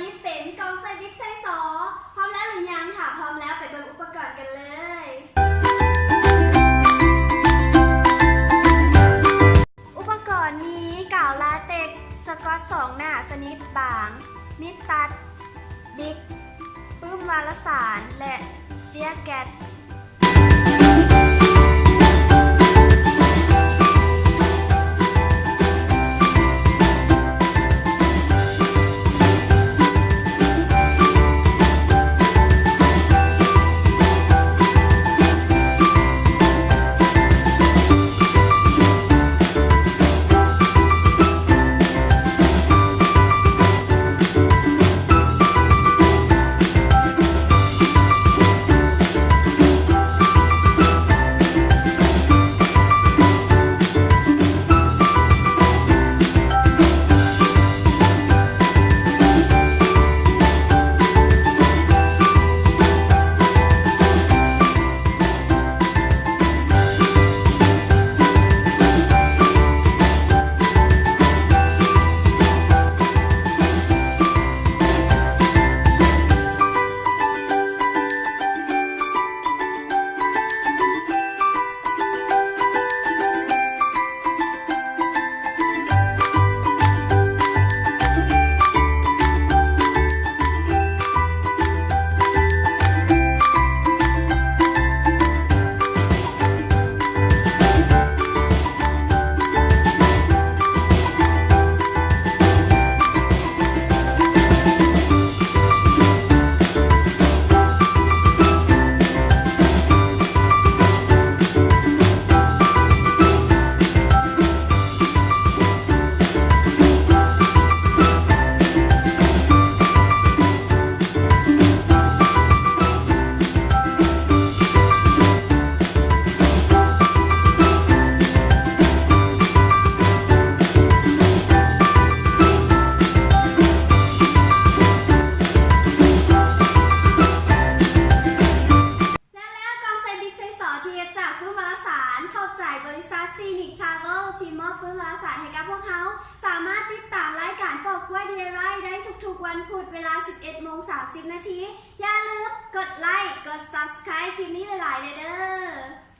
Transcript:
ดิษเป็นกองไซดิษไซสอพร้อมแล้วหรือยังถ้าพร้อมแล้วไปเบิ่งอุปกรณ์กันเลยอุปกรณ์มีกาวลาเต็กสกอต2หน้าสนิทบางมิดตัดบิ๊กปื้มวารสารและเจี๊ยแก๊สจากพื้นวารสารเข้าใจบริษัทซีนิกทราเวลทีมมอบพื้นวารสารให้กับพวกเขาสามารถติดตามรายการปอกกล้วย DIY ได้ทุกๆวันพุธเวลา 11:30 น. อย่าลืมกดไลค์กด Subscribe คลิปนี้หลายๆเด้อ